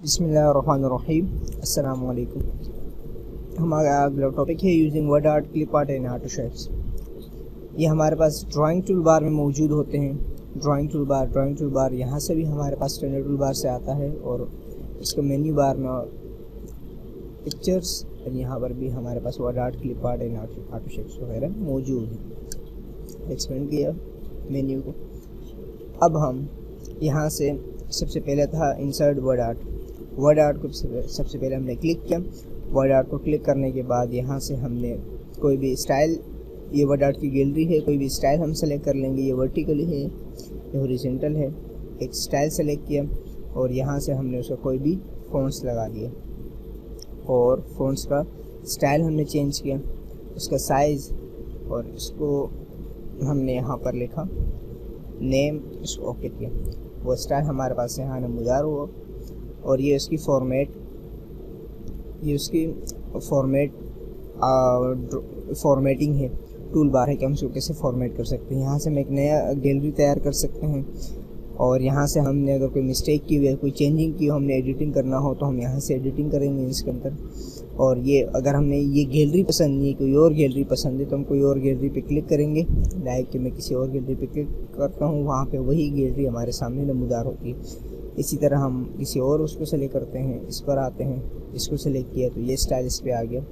बिस्मिल्लाहिर्रहमानिर्रहीम। अस्सलाम वालेकुम। हमारा अगला टॉपिक है using word art, clip art and autoshapes. ये हमारे पास ड्राइंग टूल बार में मौजूद होते हैं। ड्राइंग टूल बार यहाँ से भी हमारे पास स्टैंडर्ड टूल बार से आता है और इसका मेन्यू बार में पिक्चर्स और यहाँ पर भी हमारे पास word art, clip art and autoshapes वगैरह मौजूद है। एक्सपेंड किया मेन्यू को। अब हम यहाँ से सबसे पहले था इंसर्ट वर्ड आर्ट को सबसे पहले हमने क्लिक किया। वर्ड आर्ट को क्लिक करने के बाद यहाँ से हमने कोई भी स्टाइल, ये वर्ड आर्ट की गैलरी है, कोई भी स्टाइल हम सेलेक्ट कर लेंगे। ये वर्टिकली है, ये हॉरिजॉन्टल है। एक स्टाइल सेलेक्ट किया और यहाँ से हमने उसका कोई भी फ़ॉन्ट्स लगा दिया और फ़ॉन्ट्स का स्टाइल हमने चेंज किया, उसका साइज़, और इसको हमने यहाँ पर लिखा नेम, इसको ओके किया। वो स्टाइल हमारे पास यहाँ नमूदार हुआ और ये उसकी फॉर्मेटिंग है, टूल बार है कि हम इसको कैसे फॉर्मेट कर सकते हैं। यहाँ से हम एक नया गैलरी तैयार कर सकते हैं और यहाँ से हमने अगर कोई मिस्टेक की हुई है, कोई चेंजिंग की हो, हमने एडिटिंग करना हो तो हम यहाँ से एडिटिंग करेंगे इसके अंदर। और ये अगर हमने ये गैलरी पसंद नहीं, कोई और गैलरी पसंद है तो हम कोई और गैलरी पे क्लिक करेंगे। लाइक कि मैं किसी और गैलरी पे क्लिक करता हूँ, वहाँ पे वही गैलरी हमारे सामने नमूदार होती है। इसी तरह हम किसी और उसको सेलेक्ट करते हैं, इस पर आते हैं, इसको सेलेक्ट किया तो ये स्टाइल इस पर आ गया।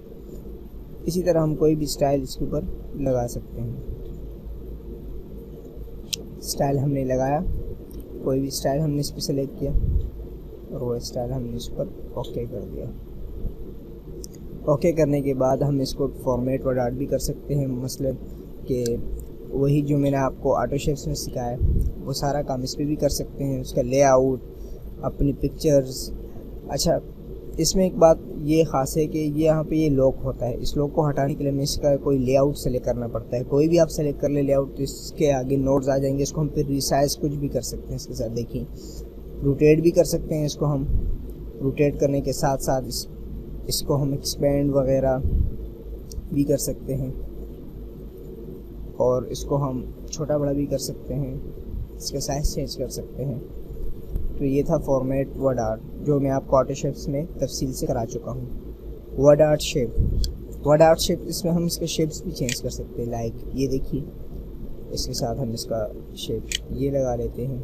इसी तरह हम कोई भी स्टाइल इसके ऊपर लगा सकते हैं। स्टाइल हमने लगाया, कोई भी स्टाइल हमने इस पर सेलेक्ट किया और वो स्टाइल हमने इस पर ओके कर दिया। ओके करने के बाद हम इसको फॉर्मेट वर्ड आर्ट भी कर सकते हैं। मसलन कि वही जो मैंने आपको आर्टोशेप्स में सिखाया वो सारा काम इस पर भी कर सकते हैं। उसका लेआउट, अपनी पिक्चर्स। अच्छा, इसमें एक बात ये ख़ास है कि ये यहाँ पे ये लॉक होता है। इस लॉक को हटाने के लिए हमें इसका कोई लेआउट सेलेक्ट करना पड़ता है। कोई भी आप सेलेक्ट कर ले लेआउट तो इसके आगे नोट्स आ जाएंगे। इसको हम फिर रिसाइज कुछ भी कर सकते हैं इसके साथ। देखिए, रोटेट भी कर सकते हैं इसको हम। रोटेट करने के साथ साथ इसको हम एक्सपेंड वगैरह भी कर सकते हैं और इसको हम छोटा बड़ा भी कर सकते हैं, इसका साइज़ चेंज कर सकते हैं। तो ये था फॉर्मेट वर्ड आर्ट जो मैं आपको आर्टोशेप्स में तफसील से करा चुका हूँ। वर्ड आर्ट शेप, इसमें हम इसके शेप्स भी चेंज कर सकते हैं। लाइक ये देखिए, इसके साथ हम इसका शेप ये लगा लेते हैं,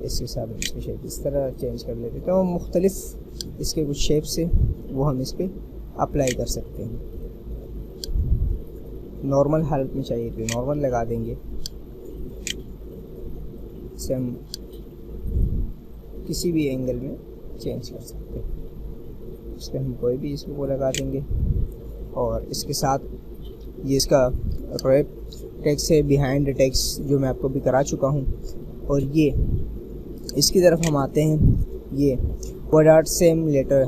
इसके साथ हम इसके शेप इस तरह चेंज कर लेते हैं। तो मुख्तलिफ इसके कुछ शेप्स है वो हम इस पर अप्लाई कर सकते हैं। नॉर्मल हालत में चाहिए तो नॉर्मल लगा देंगे। इसे हम किसी भी एंगल में चेंज कर सकते हैं। इस पर हम कोई भी इसको लगा देंगे और इसके साथ ये इसका रैप टेक्स्ट है, बिहाइंड टेक्स्ट, जो मैं आपको भी करा चुका हूँ। और ये इसकी तरफ हम आते हैं। ये word art same letter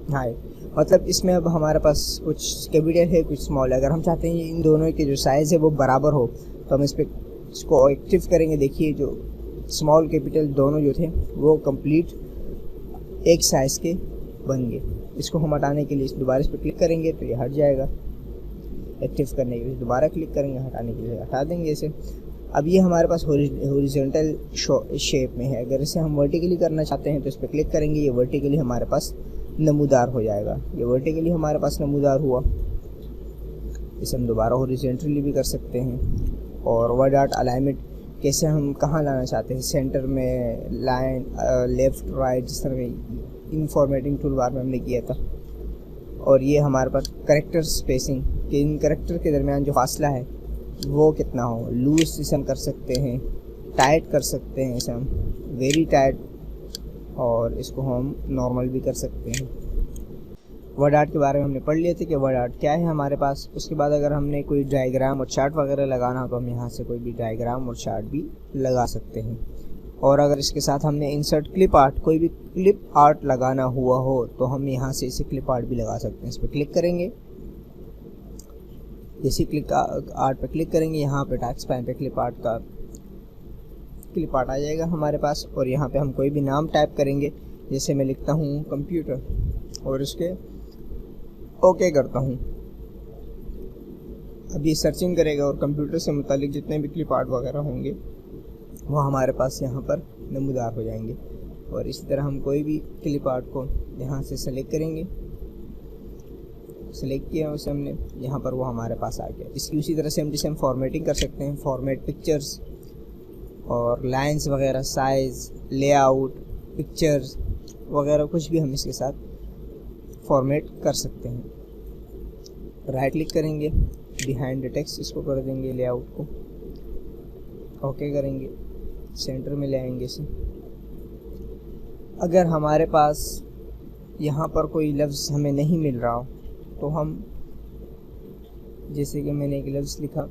high, मतलब इसमें अब हमारे पास कुछ कैपिटल है, कुछ स्मॉल है। अगर हम चाहते हैं इन दोनों के जो साइज़ है वो बराबर हो तो हम इसको एक्टिव करेंगे। देखिए, जो स्मॉल कैपिटल दोनों जो थे वो कंप्लीट एक साइज़ के बन गए। इसको हम हटाने के लिए दोबारा इस पर क्लिक करेंगे तो ये हट जाएगा। एक्टिव करने के लिए दोबारा क्लिक करेंगे, हटाने के लिए हटा देंगे इसे। अब ये हमारे पास हॉरिजॉन्टल शेप में है। अगर इसे हम वर्टिकली करना चाहते हैं तो इस पर क्लिक करेंगे, ये वर्टिकली हमारे पास नमूदार हो जाएगा। ये वर्टिकली हमारे पास नमूदार हुआ। इसे हम दोबारा हॉरिजॉन्टली भी कर सकते हैं। और वर्ड आर्ट अलाइनमेंट कैसे हम कहाँ लाना चाहते हैं, सेंटर में, लाइन, लेफ़्ट, राइट, जिस तरह इन फॉर्मेटिंग टूल बार में हमने किया था। और ये हमारे पास करेक्टर स्पेसिंग, कि इन करेक्टर के दरमियान जो फासला है वो कितना हो। लूज इसे हम कर सकते हैं, टाइट कर सकते हैं, इसे हम वेरी टाइट, और इसको हम नॉर्मल भी कर सकते हैं। वर्ड आर्ट के बारे में हमने पढ़ लिए थे कि वर्ड आर्ट क्या है हमारे पास। उसके बाद अगर हमने कोई डायग्राम और चार्ट वगैरह लगाना हो तो हम यहाँ से कोई भी डायग्राम और चार्ट भी लगा सकते हैं। और अगर इसके साथ हमने इंसर्ट क्लिप आर्ट, कोई भी क्लिप आर्ट लगाना हुआ हो तो हम यहाँ से इसे क्लिप आर्ट भी लगा सकते हैं। इस पर क्लिक करेंगे, जैसे क्लिक आर्ट पर क्लिक करेंगे यहाँ पे टास्क पैन पे क्लिप आर्ट आ जाएगा हमारे पास। और यहाँ पे हम कोई भी नाम टाइप करेंगे, जैसे मैं लिखता हूँ कंप्यूटर और इसके ओके करता हूँ। अब ये सर्चिंग करेगा और कंप्यूटर से मुतालिक जितने भी क्लिप आर्ट वगैरह होंगे वो हमारे पास यहाँ पर नमूदार हो जाएंगे। और इसी तरह हम कोई भी क्लिप आर्ट को यहाँ से सेलेक्ट करेंगे। सेलेक्ट किया उसे हमने, यहाँ पर वो हमारे पास आ गया। इसकी उसी तरह सेम फॉर्मेटिंग कर सकते हैं, फॉर्मेट पिक्चर्स और लाइंस वगैरह, साइज़, लेआउट, पिक्चर्स वगैरह कुछ भी हम इसके साथ फॉर्मेट कर सकते हैं। राइट क्लिक करेंगे, बिहाइंड द टेक्स्ट इसको कर देंगे, लेआउट को ओके करेंगे, सेंटर में ले आएंगे इसे। अगर हमारे पास यहाँ पर कोई लफ्ज़ हमें नहीं मिल रहा हो तो हम, जैसे कि मैंने एक लफ्ज़ लिखा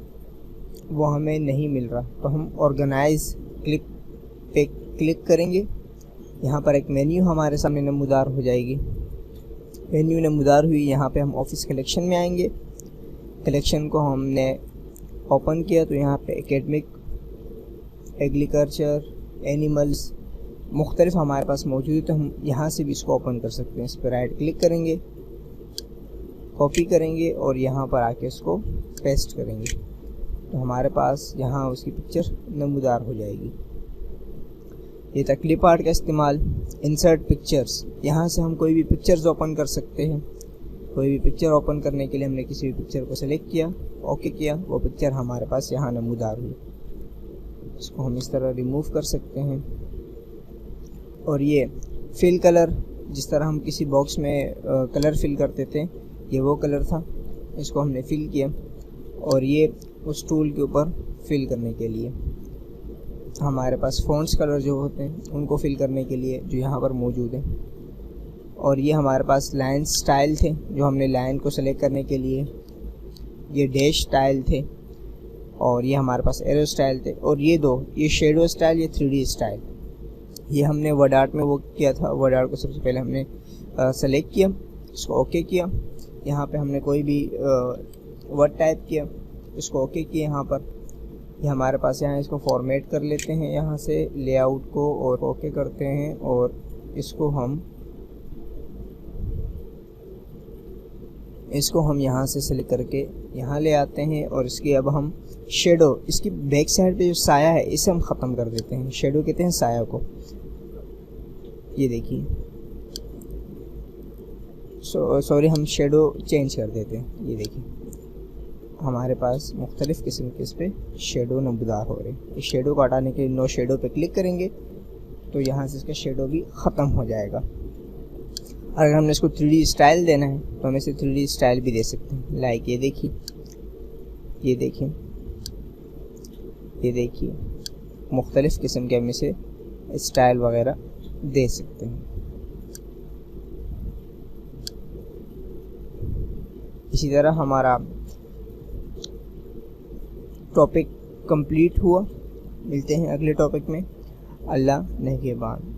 वो हमें नहीं मिल रहा, तो हम ऑर्गेनाइज क्लिक पे क्लिक करेंगे। यहाँ पर एक मेन्यू हमारे सामने नमूदार हो जाएगी। मेन्यू नमूदार हुई, यहाँ पे हम ऑफिस कलेक्शन में आएंगे। कलेक्शन को हमने ओपन किया तो यहाँ पे एकेडमिक, एग्रीकल्चर, एनिमल्स मुख्तलिफ हमारे पास मौजूद है, तो हम यहाँ से भी इसको ओपन कर सकते हैं। इस पर राइट क्लिक करेंगे, कॉपी करेंगे और यहाँ पर आके इसको पेस्ट करेंगे, तो हमारे पास यहाँ उसकी पिक्चर नमूदार हो जाएगी। ये था क्लिप आर्ट का इस्तेमाल। इंसर्ट पिक्चर्स, यहाँ से हम कोई भी पिक्चर्स ओपन कर सकते हैं। कोई भी पिक्चर ओपन करने के लिए हमने किसी भी पिक्चर को सेलेक्ट किया, ओके किया, वो पिक्चर हमारे पास यहाँ नमूदार हुई। इसको हम इस तरह रिमूव कर सकते हैं। और ये फिल कलर, जिस तरह हम किसी बॉक्स में कलर फिल करते थे, ये वो कलर था, इसको हमने फिल किया। और ये उस टूल के ऊपर फिल करने के लिए हमारे पास फ़ॉन्ट्स कलर जो होते हैं उनको फिल करने के लिए जो यहाँ पर मौजूद है। और ये हमारे पास लाइन स्टाइल थे, जो हमने लाइन को सेलेक्ट करने के लिए ये डैश स्टाइल थे, और ये हमारे पास एरो स्टाइल थे। और ये शेडो स्टाइल, ये 3D स्टाइल, ये हमने वर्ड आर्ट में वो किया था। वर्ड आर्ट को सबसे पहले हमने सेलेक्ट किया, इसको ओके किया। यहाँ पे हमने कोई भी वर्ड टाइप किया, इसको ओके किया। यहाँ पर ये हमारे पास यहाँ इसको फॉर्मेट कर लेते हैं, यहाँ से लेआउट को और ओके करते हैं, और इसको हम यहाँ से सेलेक्ट करके यहाँ ले आते हैं। और इसकी अब हम शेडो, इसकी बैक साइड पे जो साया है इसे हम ख़त्म कर देते हैं। शेडो कहते हैं साया को। ये देखिए, सॉरी हम शेडो चेंज कर देते हैं। ये देखिए हमारे पास मुख्तलिफ़ किस्म के इस पर शेडो नमूदार हो रहे हैं। इस शेडो को हटाने के लिए नो शेडो पे क्लिक करेंगे तो यहाँ से इसका शेडो भी ख़त्म हो जाएगा। अगर हमने इसको 3D स्टाइल देना है तो हम इसे 3D स्टाइल भी दे सकते हैं। लाइक ये देखिए, ये देखिए, ये देखिए, मुख्तलिफ़ किस्म के हम इसे स्टाइल वगैरह दे सकते हैं। इसी तरह हमारा टॉपिक कंप्लीट हुआ। मिलते हैं अगले टॉपिक में। अल्लाह नेगहबान।